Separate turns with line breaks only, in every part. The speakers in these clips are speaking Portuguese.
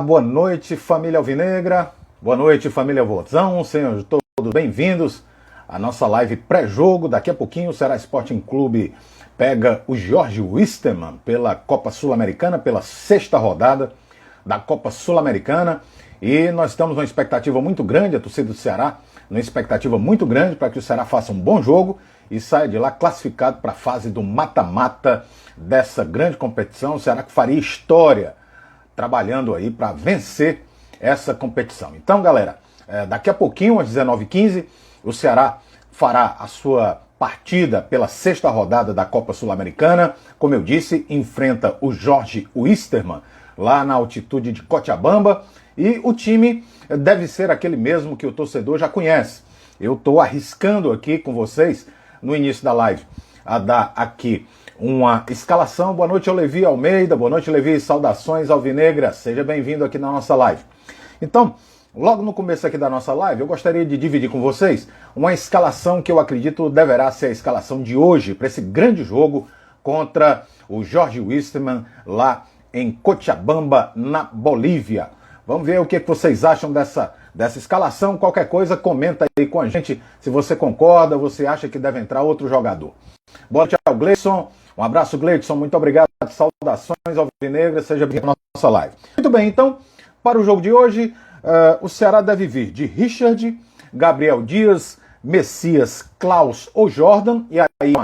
Boa noite, família alvinegra. Boa noite, família Vozão. Sejam todos bem-vindos à nossa live pré-jogo. Daqui a pouquinho o Ceará Sporting Clube pega o Jorge Wilstermann pela Copa Sul-Americana, pela sexta rodada da Copa Sul-Americana. E nós estamos numa expectativa muito grande, a torcida do Ceará, numa expectativa muito grande para que o Ceará faça um bom jogo e saia de lá classificado para a fase do mata-mata dessa grande competição. O Ceará que faria história trabalhando aí para vencer essa competição. Então, galera, daqui a pouquinho, às 19h15, o Ceará fará a sua partida pela sexta rodada da Copa Sul-Americana. Como eu disse, enfrenta o Jorge Wilstermann lá na altitude de Cochabamba, e o time deve ser aquele mesmo que o torcedor já conhece. Eu estou arriscando aqui com vocês, no início da live, a dar aqui uma escalação. Boa noite, Levi Almeida. Boa noite, Levi. Saudações alvinegras. Seja bem-vindo aqui na nossa live. Então, logo no começo aqui da nossa live, eu gostaria de dividir com vocês uma escalação que eu acredito deverá ser a escalação de hoje para esse grande jogo contra o Jorge Wilstermann lá em Cochabamba, na Bolívia. Vamos ver o que vocês acham dessa escalação. Qualquer coisa, comenta aí com a gente se você concorda, você acha que deve entrar outro jogador. Boa noite ao Gleidson. Um abraço, Gleidson. Muito obrigado. Saudações alvinegras. Seja bem-vindo à nossa live. Muito bem, então, para o jogo de hoje, o Ceará deve vir de Richard, Gabriel Dias, Messias, Klaus ou Jordan. E aí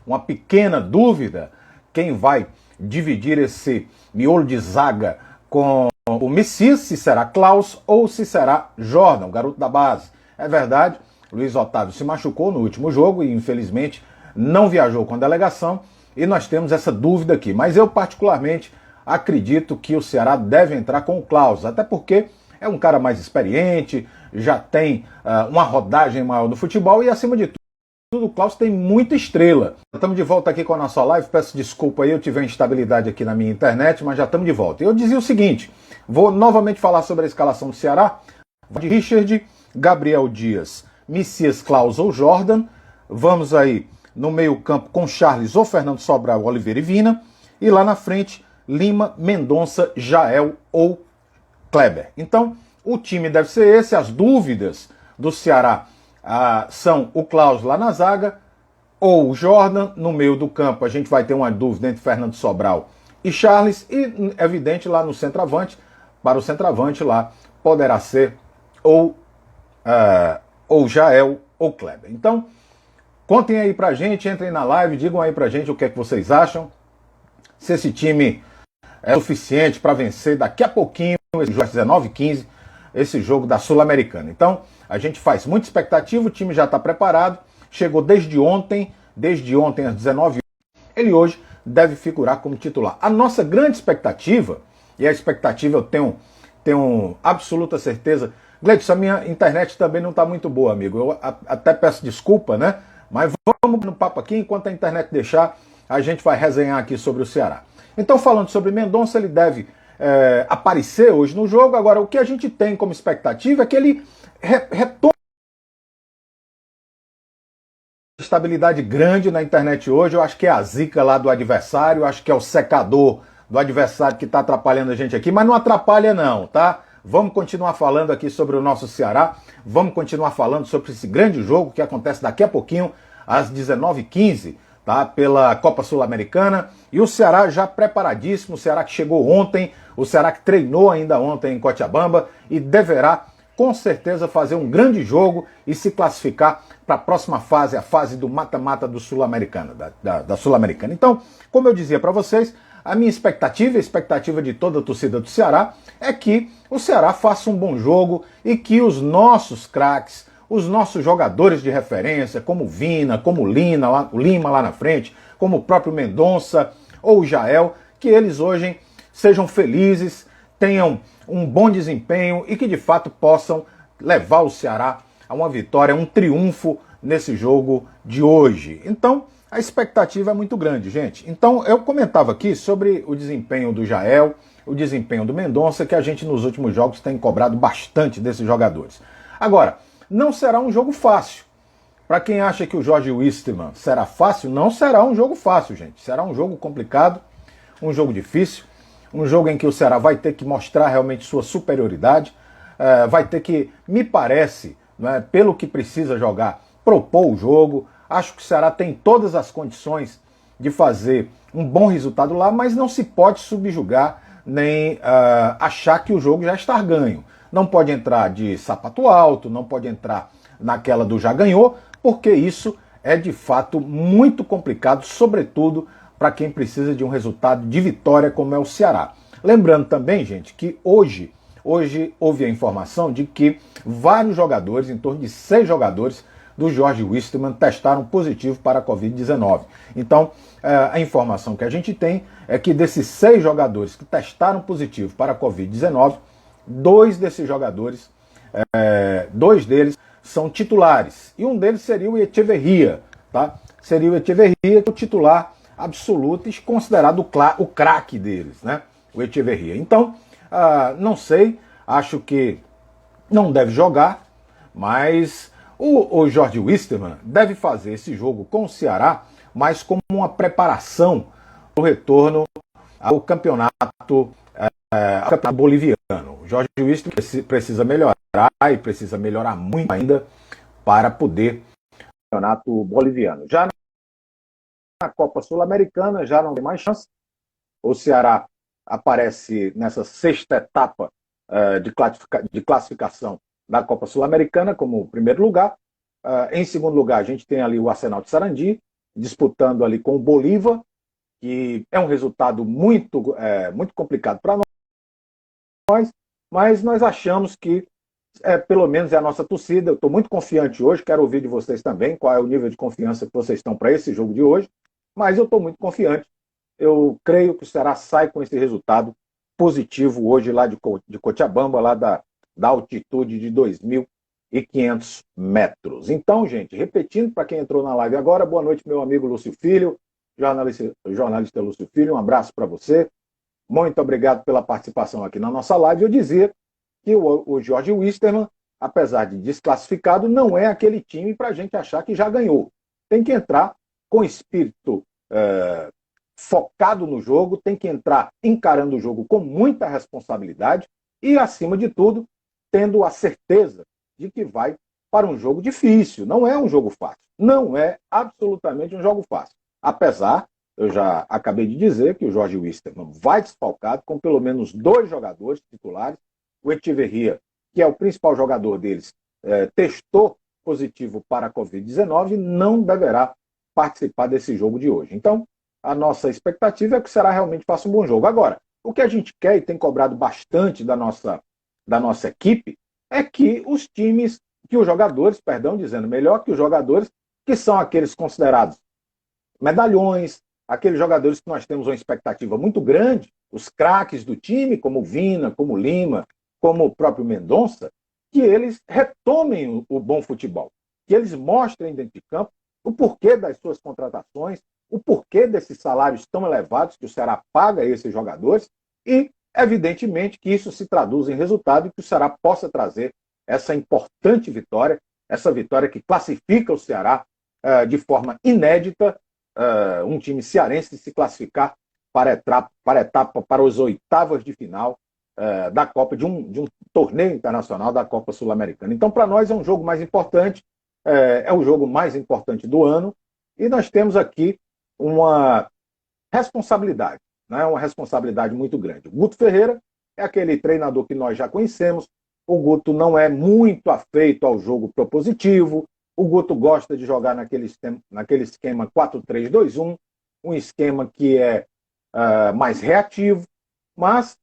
uma pequena dúvida, quem vai dividir esse miolo de zaga com o Messias, se será Klaus ou se será Jordan, o garoto da base. É verdade, Luiz Otávio se machucou no último jogo e infelizmente não viajou com a delegação, e nós temos essa dúvida aqui. Mas eu particularmente acredito que o Ceará deve entrar com o Klaus, até porque é um cara mais experiente, já tem uma rodagem maior no futebol e, acima de tudo, o Klaus tem muita estrela. Estamos de volta aqui com a nossa live. Peço desculpa aí, eu tive uma instabilidade aqui na minha internet, mas já estamos de volta. Eu dizia o seguinte, vou novamente falar sobre a escalação do Ceará. De Richard, Gabriel Dias, Messias, Klaus ou Jordan. Vamos aí no meio campo com Charles ou Fernando Sobral, Oliveira e Vina. E lá na frente, Lima, Mendonça, Jael ou Kleber. Então, o time deve ser esse. As dúvidas do Ceará são o Klaus lá na zaga ou o Jordan. No meio do campo a gente vai ter uma dúvida entre Fernando Sobral e Charles. E, evidente, lá no centroavante, para o centroavante lá, poderá ser ou Jael ou Kleber. Então, contem aí pra gente, entrem na live, digam aí pra gente o que é que vocês acham. Se esse time é suficiente para vencer daqui a pouquinho, esse jogo às 19h15, esse jogo da Sul-Americana. Então, a gente faz muita expectativa, o time já está preparado, chegou desde ontem às 19h. Ele hoje deve figurar como titular. A nossa grande expectativa, e a expectativa eu tenho absoluta certeza. Gleidson, a minha internet também não está muito boa, amigo. Eu até peço desculpa, né? Mas vamos no papo aqui, enquanto a internet deixar, a gente vai resenhar aqui sobre o Ceará. Então, falando sobre Mendonça, ele deve aparecer hoje no jogo. Agora, o que a gente tem como expectativa é que ele retome estabilidade grande na internet hoje. Eu acho que é a zica lá do adversário, eu acho que é o secador do adversário que está atrapalhando a gente aqui, mas não atrapalha não, tá? Vamos continuar falando aqui sobre o nosso Ceará, vamos continuar falando sobre esse grande jogo que acontece daqui a pouquinho, às 19h15, tá? Pela Copa Sul-Americana, e o Ceará já preparadíssimo, o Ceará que chegou ontem, o Ceará que treinou ainda ontem em Cochabamba e deverá, com certeza, fazer um grande jogo e se classificar para a próxima fase, a fase do mata-mata do Sul-Americano, da Sul-Americana. Então, como eu dizia para vocês, a minha expectativa, a expectativa de toda a torcida do Ceará, é que o Ceará faça um bom jogo e que os nossos craques, os nossos jogadores de referência, como o Vina, como o Lima lá na frente, como o próprio Mendonça ou o Jael, que eles hoje sejam felizes, tenham um bom desempenho e que de fato possam levar o Ceará a uma vitória, um triunfo nesse jogo de hoje. Então, a expectativa é muito grande, gente. Então, eu comentava aqui sobre o desempenho do Jael, o desempenho do Mendonça, que a gente nos últimos jogos tem cobrado bastante desses jogadores. Agora, não será um jogo fácil. Para quem acha que o Jorge Wilstermann será fácil, não será um jogo fácil, gente. Será um jogo complicado, um jogo difícil. um jogo em que o Ceará vai ter que mostrar realmente sua superioridade, vai ter que, me parece, né, pelo que precisa jogar, propor o jogo. Acho que o Ceará tem todas as condições de fazer um bom resultado lá, mas não se pode subjugar nem achar que o jogo já está ganho. Não pode entrar de sapato alto, não pode entrar naquela do já ganhou, porque isso é de fato muito complicado, sobretudo para quem precisa de um resultado de vitória como é o Ceará. Lembrando também, gente, que hoje houve a informação de que vários jogadores, em torno de 6 jogadores do Jorge Wilstermann, testaram positivo para a Covid-19. Então, a informação que a gente tem é que desses 6 jogadores que testaram positivo para a Covid-19, 2 desses jogadores, 2 deles são titulares. E um deles seria o Echeverria, tá? Seria o Echeverria, o titular absoluto e considerado o craque deles, né? O Echeverria. Então, não sei, acho que não deve jogar, mas o Jorge Wilstermann deve fazer esse jogo com o Ceará, mas como uma preparação para o retorno ao campeonato boliviano. O Jorge Wilstermann precisa melhorar e precisa melhorar muito ainda para poder campeonato boliviano. Já na Copa Sul-Americana já não tem mais chance. O Ceará aparece nessa 6ª etapa de classificação da Copa Sul-Americana como primeiro lugar. Em segundo lugar, a gente tem ali o Arsenal de Sarandi, disputando ali com o Bolívar, que é um resultado muito complicado para nós, mas nós achamos que, pelo menos é a nossa torcida, eu estou muito confiante hoje, quero ouvir de vocês também qual é o nível de confiança que vocês estão para esse jogo de hoje, mas eu estou muito confiante, eu creio que o Ceará sai com esse resultado positivo hoje lá de Cochabamba, lá da altitude de 2.500 metros. Então, gente, repetindo para quem entrou na live agora, boa noite, meu amigo Lúcio Filho, jornalista Lúcio Filho, um abraço para você. Muito obrigado pela participação aqui na nossa live. Eu dizia que o Jorge Wilstermann, apesar de desclassificado, não é aquele time para a gente achar que já ganhou. Tem que entrar com espírito focado no jogo, tem que entrar encarando o jogo com muita responsabilidade e, acima de tudo, tendo a certeza de que vai para um jogo difícil. Não é um jogo fácil. Não é absolutamente um jogo fácil. Apesar, eu já acabei de dizer que o Jorge Wilstermann vai desfalcado com pelo menos 2 jogadores titulares. O Echeverria, que é o principal jogador deles, testou positivo para a Covid-19 e não deverá participar desse jogo de hoje. Então, a nossa expectativa é que o Ceará realmente faça um bom jogo. Agora, o que a gente quer e tem cobrado bastante da nossa equipe é que os jogadores, dizendo melhor, que os jogadores que são aqueles considerados medalhões, aqueles jogadores que nós temos uma expectativa muito grande, os craques do time, como Vina, como Lima, como o próprio Mendonça, que eles retomem o bom futebol, que eles mostrem dentro de campo o porquê das suas contratações, o porquê desses salários tão elevados que o Ceará paga a esses jogadores e, evidentemente, que isso se traduz em resultado e que o Ceará possa trazer essa importante vitória, essa vitória que classifica o Ceará de forma inédita, um time cearense se classificar para as oitavas de final da Copa, de um torneio internacional da Copa Sul-Americana. Então, para nós é um jogo mais importante, é o jogo mais importante do ano, e nós temos aqui uma responsabilidade, né? Uma responsabilidade muito grande. O Guto Ferreira é aquele treinador que nós já conhecemos. O Guto não é muito afeito ao jogo propositivo. O Guto gosta de jogar naquele esquema 4-3-2-1, um esquema que é mais reativo, mas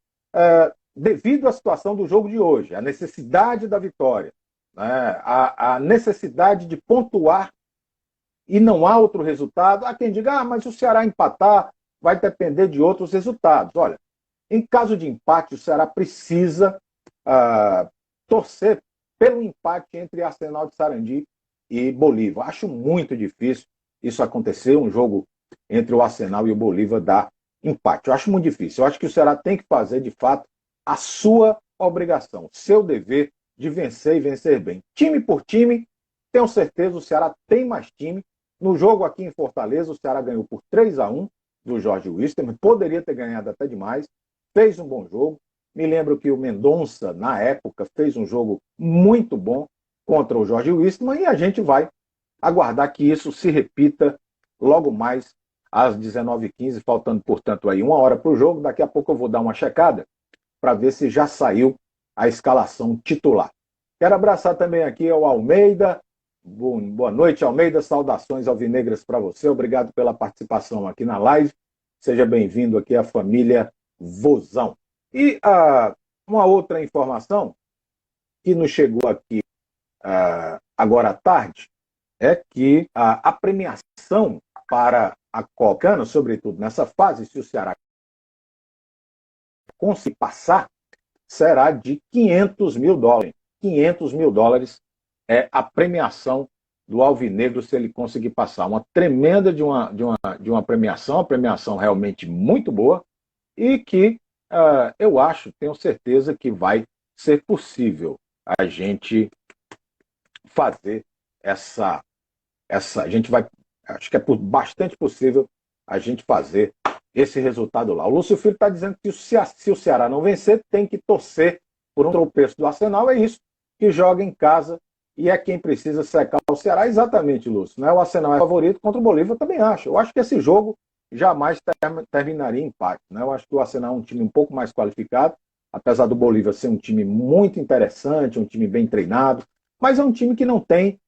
devido à situação do jogo de hoje, a necessidade da vitória, né, a necessidade de pontuar e não há outro resultado, há quem diga, mas se o Ceará empatar, vai depender de outros resultados. Olha, em caso de empate, o Ceará precisa torcer pelo empate entre Arsenal de Sarandi e Bolívar. Acho muito difícil isso acontecer, um jogo entre o Arsenal e o Bolívar dar empate. Eu acho muito difícil. Eu acho que o Ceará tem que fazer, de fato, a sua obrigação, seu dever de vencer e vencer bem. Time por time, tenho certeza, o Ceará tem mais time. No jogo aqui em Fortaleza, o Ceará ganhou por 3-1 do Jorge Wilstermann, poderia ter ganhado até demais. fez um bom jogo. Me lembro que o Mendonça, na época, fez um jogo muito bom contra o Jorge Wilstermann, e a gente vai aguardar que isso se repita logo mais às 19h15, faltando, portanto, aí 1 hora para o jogo. Daqui a pouco eu vou dar uma checada para ver se já saiu a escalação titular. Quero abraçar também aqui ao Almeida. Boa noite, Almeida. Saudações alvinegras para você. Obrigado pela participação aqui na live. Seja bem-vindo aqui à família Vozão. E uma outra informação que nos chegou aqui agora à tarde é que a premiação para a Copa, sobretudo nessa fase, se o Ceará conseguir passar, será de $500 mil. $500 mil é a premiação do Alvinegro se ele conseguir passar. Uma tremenda de uma premiação, uma premiação realmente muito boa, e que eu acho, tenho certeza que vai ser possível a gente fazer a gente vai, acho que é bastante possível a gente fazer esse resultado lá. O Lúcio Filho está dizendo que se o Ceará não vencer, tem que torcer por um tropeço do Arsenal. É isso, que joga em casa e é quem precisa secar o Ceará. Exatamente, Lúcio. Né? O Arsenal é favorito contra o Bolívar, eu também acho. Eu acho que esse jogo jamais terminaria em empate. Né? Eu acho que o Arsenal é um time um pouco mais qualificado, apesar do Bolívar ser um time muito interessante, um time bem treinado, mas é um time que não tem,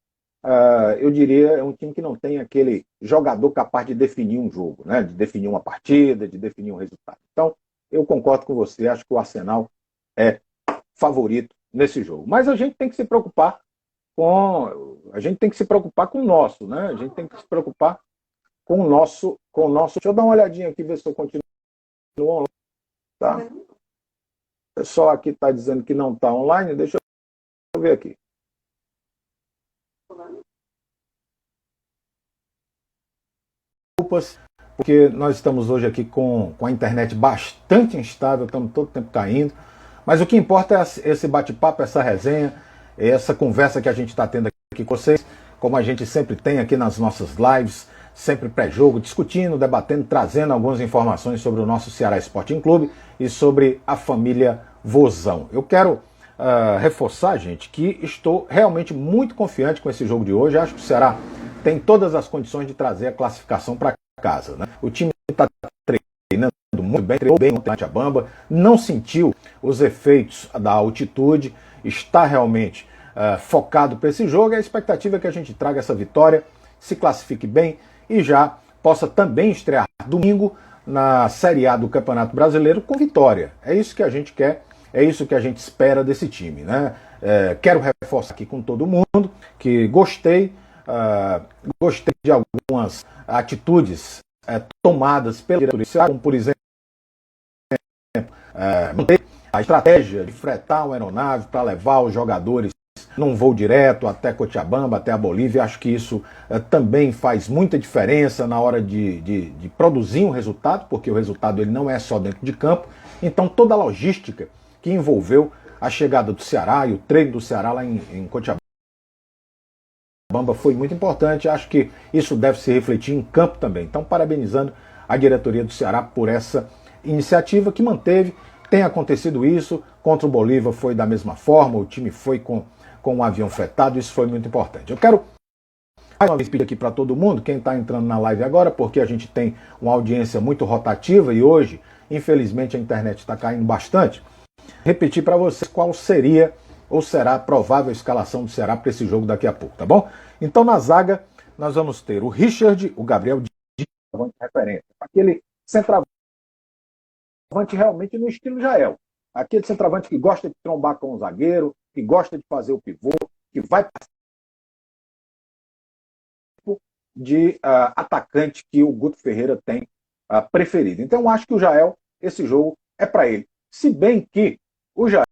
eu diria, é um time que não tem aquele jogador capaz de definir um jogo, né? De definir uma partida, de definir um resultado. Então, eu concordo com você, acho que o Arsenal é favorito nesse jogo. Mas a gente tem que se preocupar com o nosso, né? A gente tem que se preocupar com o nosso. Deixa eu dar uma olhadinha aqui, ver se eu continuo online. Tá? O pessoal aqui está dizendo que não está online, deixa eu ver aqui. Porque nós estamos hoje aqui com a internet bastante instável, estamos todo o tempo caindo, mas o que importa é esse bate-papo, essa resenha, essa conversa que a gente está tendo aqui com vocês, como a gente sempre tem aqui nas nossas lives, sempre pré-jogo, discutindo, debatendo, trazendo algumas informações sobre o nosso Ceará Sporting Clube e sobre a família Vozão. Eu quero reforçar, gente, que estou realmente muito confiante com esse jogo de hoje. Acho que o Ceará tem todas as condições de trazer a classificação para casa. Né? O time está treinando muito bem, treinou bem ontem a Bamba, não sentiu os efeitos da altitude, está realmente focado para esse jogo. A expectativa é que a gente traga essa vitória, se classifique bem e já possa também estrear domingo na Série A do Campeonato Brasileiro com vitória. É isso que a gente quer, é isso que a gente espera desse time. Né? Quero reforçar aqui com todo mundo que gostei de algumas atitudes tomadas pela diretoria, como por exemplo a estratégia de fretar uma aeronave para levar os jogadores num voo direto até Cochabamba, até a Bolívia. Acho que isso também faz muita diferença na hora de produzir um resultado, porque o resultado ele não é só dentro de campo. Então toda a logística que envolveu a chegada do Ceará e o treino do Ceará lá em Cochabamba foi muito importante. Acho que isso deve se refletir em campo também. Então, parabenizando a diretoria do Ceará por essa iniciativa que manteve. Tem acontecido isso, contra o Bolívar foi da mesma forma, o time foi com um avião fretado, isso foi muito importante. Eu quero mais uma vez pedir aqui para todo mundo, quem está entrando na live agora, porque a gente tem uma audiência muito rotativa e hoje, infelizmente, a internet está caindo bastante, repetir para vocês qual seria ou será a provável escalação do Ceará para esse jogo daqui a pouco, tá bom? Então, na zaga, nós vamos ter o Richard, o Gabriel de referência, aquele centroavante realmente no estilo Jael, aquele centroavante que gosta de trombar com o zagueiro, que gosta de fazer o pivô, que vai de atacante que o Guto Ferreira tem preferido. Então, acho que o Jael, esse jogo é para ele. Se bem que o Jael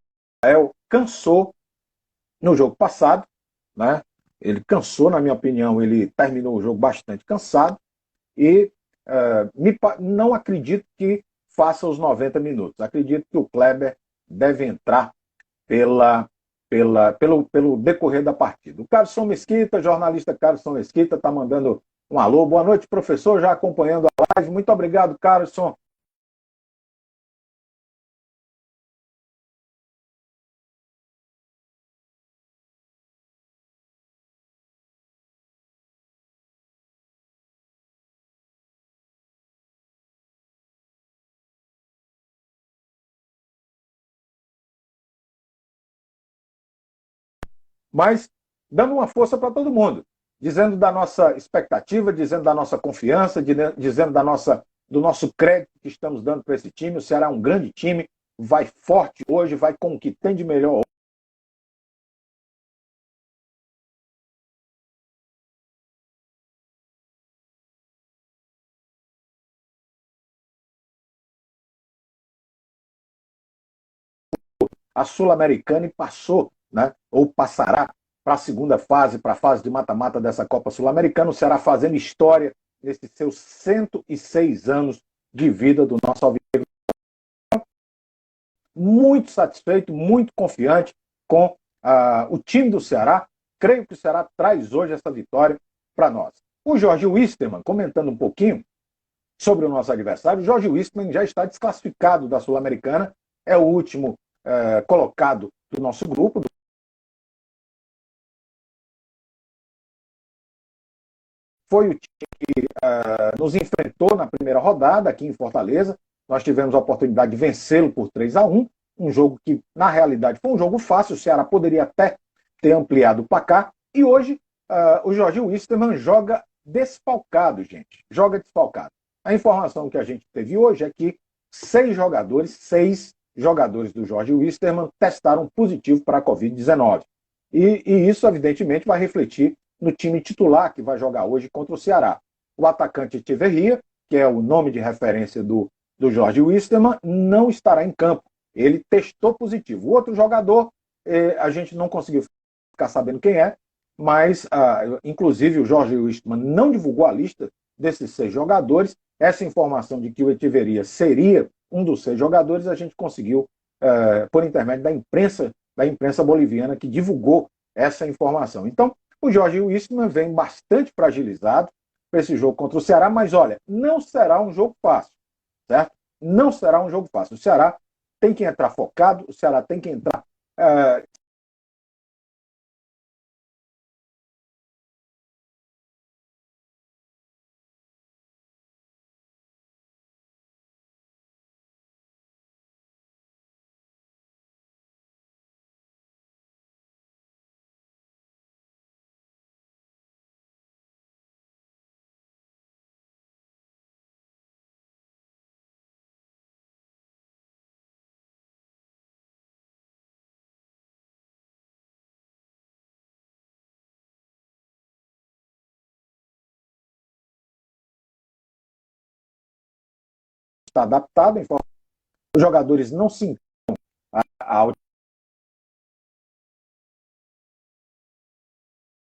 cansou no jogo passado, né? Ele cansou, na minha opinião, ele terminou o jogo bastante cansado e não acredito que faça os 90 minutos. Acredito que o Kleber deve entrar pelo decorrer da partida. O Carlson Mesquita, jornalista Carlson Mesquita, está mandando um alô. Boa noite, professor, já acompanhando a live. Muito obrigado, Carlson. mas dando uma força para todo mundo, dizendo da nossa expectativa, dizendo da nossa confiança, dizendo do nosso crédito que estamos dando para esse time. O Ceará é um grande time, vai forte hoje, vai com o que tem de melhor. A Sul-Americana e passou, né, ou passará para a segunda fase, para a fase de mata-mata dessa Copa Sul-Americana. O Ceará fazendo história nesses seus 106 anos de vida do nosso alvinegro. Muito satisfeito, muito confiante com o time do Ceará. Creio que o Ceará traz hoje essa vitória para nós. O Jorge Wisterman, comentando um pouquinho sobre o nosso adversário, o Jorge Wisterman já está desclassificado da Sul-Americana, é o último colocado do nosso grupo. Foi o time que nos enfrentou na primeira rodada aqui em Fortaleza. Nós tivemos a oportunidade de vencê-lo por 3-1, um jogo que, na realidade, foi um jogo fácil. O Ceará poderia até ter ampliado o placar. E hoje, o Jorge Wisterman joga desfalcado, gente. Joga desfalcado. A informação que a gente teve hoje é que 6 jogadores do Jorge Wisterman testaram positivo para a Covid-19. E isso, evidentemente, vai refletir no time titular que vai jogar hoje contra o Ceará. O atacante Echeverria, que é o nome de referência do Jorge Wisterman, não estará em campo. Ele testou positivo. O outro jogador, a gente não conseguiu ficar sabendo quem é, mas, inclusive, o Jorge Wisterman não divulgou a lista desses 6 jogadores. Essa informação de que o Echeverria seria um dos 6 jogadores, a gente conseguiu por intermédio da imprensa boliviana, que divulgou essa informação. Então, o Jorge Wisterman vem bastante fragilizado para esse jogo contra o Ceará, mas olha, não será um jogo fácil, certo? Não será um jogo fácil. O Ceará tem que entrar focado, o Ceará tem que entrar adaptado, os jogadores não se a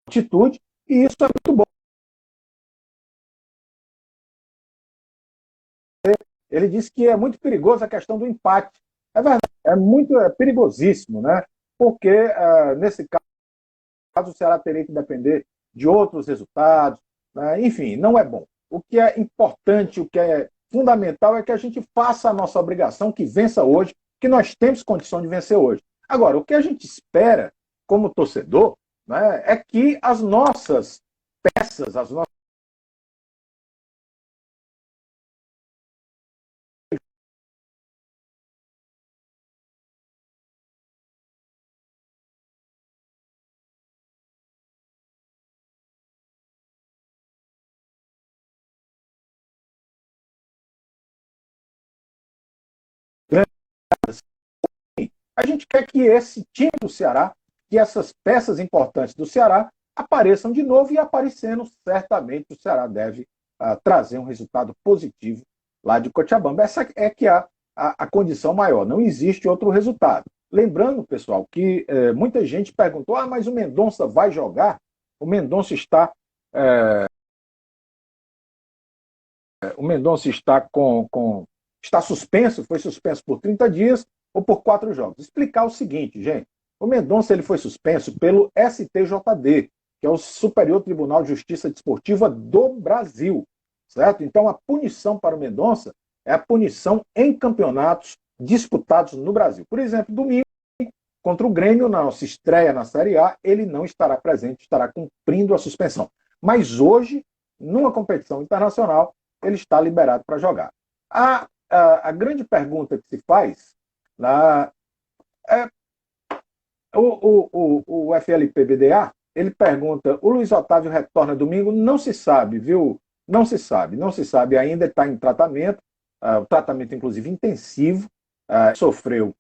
altitude, e isso é muito bom. Ele disse que é muito perigoso a questão do empate. É verdade, é perigosíssimo, né? Porque, nesse caso, o Ceará teria que depender de outros resultados, né? Enfim, não é bom. O que é importante, o que é fundamental é que a gente faça a nossa obrigação, que vença hoje, que nós temos condição de vencer hoje. Agora, o que a gente espera, como torcedor, né, é que as nossas peças, as nossas a gente quer que esse time do Ceará, que essas peças importantes do Ceará apareçam de novo, e aparecendo, certamente o Ceará deve trazer um resultado positivo lá de Cochabamba. Essa é que é a condição maior, não existe outro resultado. Lembrando, pessoal, que muita gente perguntou, mas o Mendonça vai jogar? O Mendonça está está suspenso, foi suspenso por 30 dias ou por 4 jogos. Explicar o seguinte, gente, o Mendonça ele foi suspenso pelo STJD, que é o Superior Tribunal de Justiça Desportiva do Brasil, certo? Então a punição para o Mendonça é a punição em campeonatos disputados no Brasil. Por exemplo, domingo, contra o Grêmio, na nossa estreia na Série A, ele não estará presente, estará cumprindo a suspensão. Mas hoje, numa competição internacional, ele está liberado para jogar. A grande pergunta que se faz é O FLPBDA, ele pergunta, o Luiz Otávio retorna domingo? Não se sabe, viu? Não se sabe ainda, está em tratamento, o tratamento inclusive intensivo, sofreu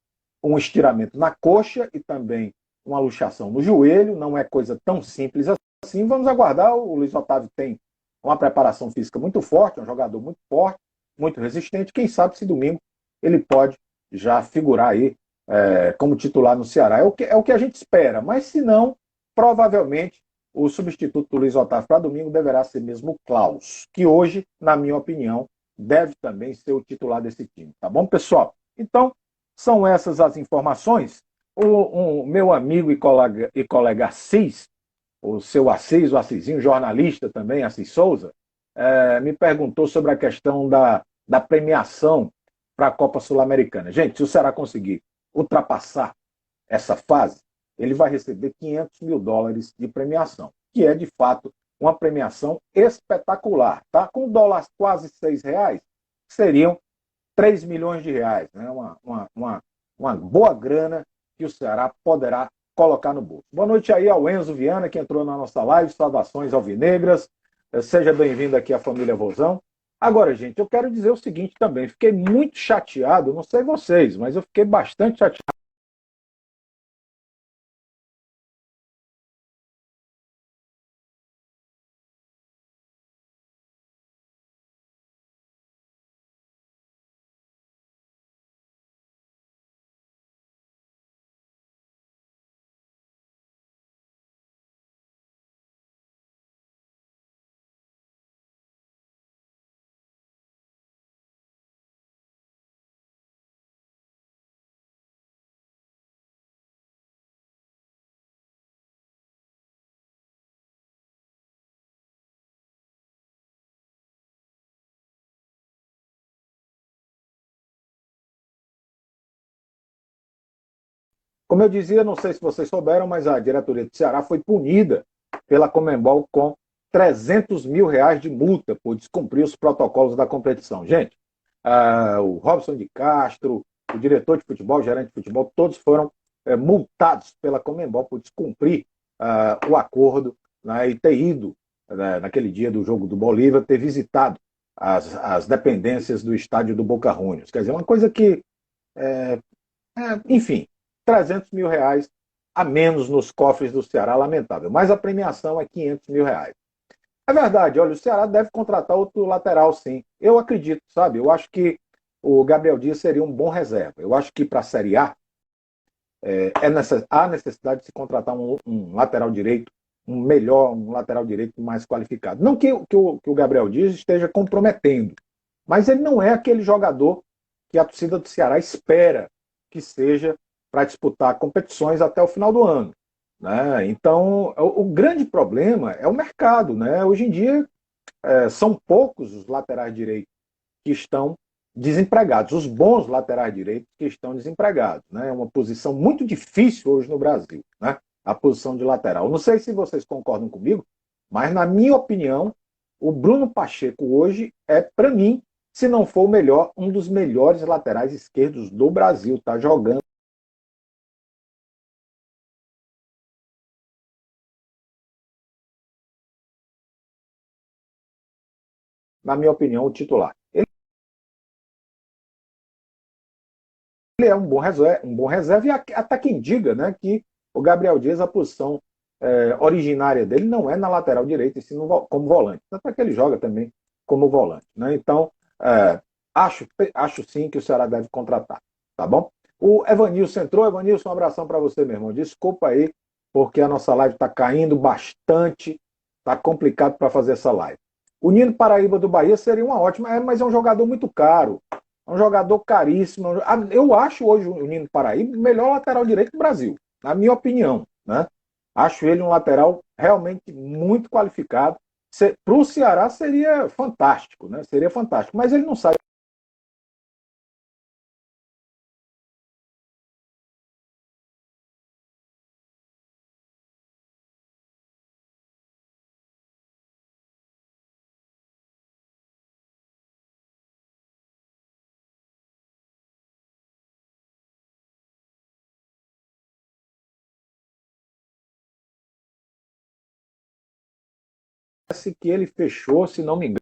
um estiramento na coxa e também uma luxação no joelho, não é coisa tão simples assim, vamos aguardar, o Luiz Otávio tem uma preparação física muito forte, é um jogador muito forte, muito resistente, quem sabe se domingo ele pode já figurar aí como titular no Ceará. É o que a gente espera, mas se não, provavelmente o substituto do Luiz Otávio para domingo deverá ser mesmo o Klaus, que hoje, na minha opinião, deve também ser o titular desse time. Tá bom, pessoal? Então, são essas as informações. O meu amigo e colega Assis, o seu Assis, o Assisinho, jornalista também, Assis Souza, me perguntou sobre a questão da premiação para a Copa Sul-Americana. Gente, se o Ceará conseguir ultrapassar essa fase, ele vai receber US$ 500 mil de premiação, que é, de fato, uma premiação espetacular. Tá? Com o dólar quase R$ 6, seriam R$ 3 milhões, né? Uma boa grana que o Ceará poderá colocar no bolso. Boa noite aí ao Enzo Viana, que entrou na nossa live. Saudações alvinegras. Seja bem-vindo aqui à família Vozão. Agora, gente, eu quero dizer o seguinte também. Fiquei muito chateado, não sei vocês, mas eu fiquei bastante chateado. Como eu dizia, não sei se vocês souberam, mas a diretoria do Ceará foi punida pela Conmebol com R$ 300 mil de multa por descumprir os protocolos da competição. Gente, o Robson de Castro, o diretor de futebol, o gerente de futebol, todos foram multados pela Conmebol por descumprir o acordo, né, e ter ido, naquele dia do jogo do Bolívar, ter visitado as dependências do estádio do Boca Juniors. Quer dizer, uma coisa que enfim, R$ 300 mil a menos nos cofres do Ceará, lamentável. Mas a premiação é R$ 500 mil. É verdade, olha, o Ceará deve contratar outro lateral, sim. Eu acredito, sabe? Eu acho que o Gabriel Dias seria um bom reserva. Eu acho que para a Série A há necessidade de se contratar um lateral direito, um lateral direito mais qualificado. Não que o Gabriel Dias esteja comprometendo, mas ele não é aquele jogador que a torcida do Ceará espera que seja para disputar competições até o final do ano. Né? Então, o grande problema é o mercado. Né? Hoje em dia, são poucos os laterais direitos que estão desempregados, os bons laterais direitos que estão desempregados. Né? É uma posição muito difícil hoje no Brasil, né? A posição de lateral. Não sei se vocês concordam comigo, mas na minha opinião, o Bruno Pacheco hoje é, para mim, se não for o melhor, um dos melhores laterais esquerdos do Brasil. Está jogando, na minha opinião, o titular. Ele é um bom reserva e até quem diga, né, que o Gabriel Dias, a posição originária dele não é na lateral direita, e sim como volante. Tanto é que ele joga também como volante. Né? Então, é, acho sim que o Ceará deve contratar. Tá bom? O Evanilson entrou. Evanilson, um abração para você, meu irmão. Desculpa aí, porque a nossa live está caindo bastante, está complicado para fazer essa live. O Nino Paraíba do Bahia seria uma ótima, mas é um jogador muito caro. É um jogador caríssimo. Eu acho hoje o Nino Paraíba o melhor lateral direito do Brasil, na minha opinião. Né? Acho ele um lateral realmente muito qualificado. Para o Ceará seria fantástico, né? Seria fantástico. Mas ele não sai. parece que ele fechou, se não me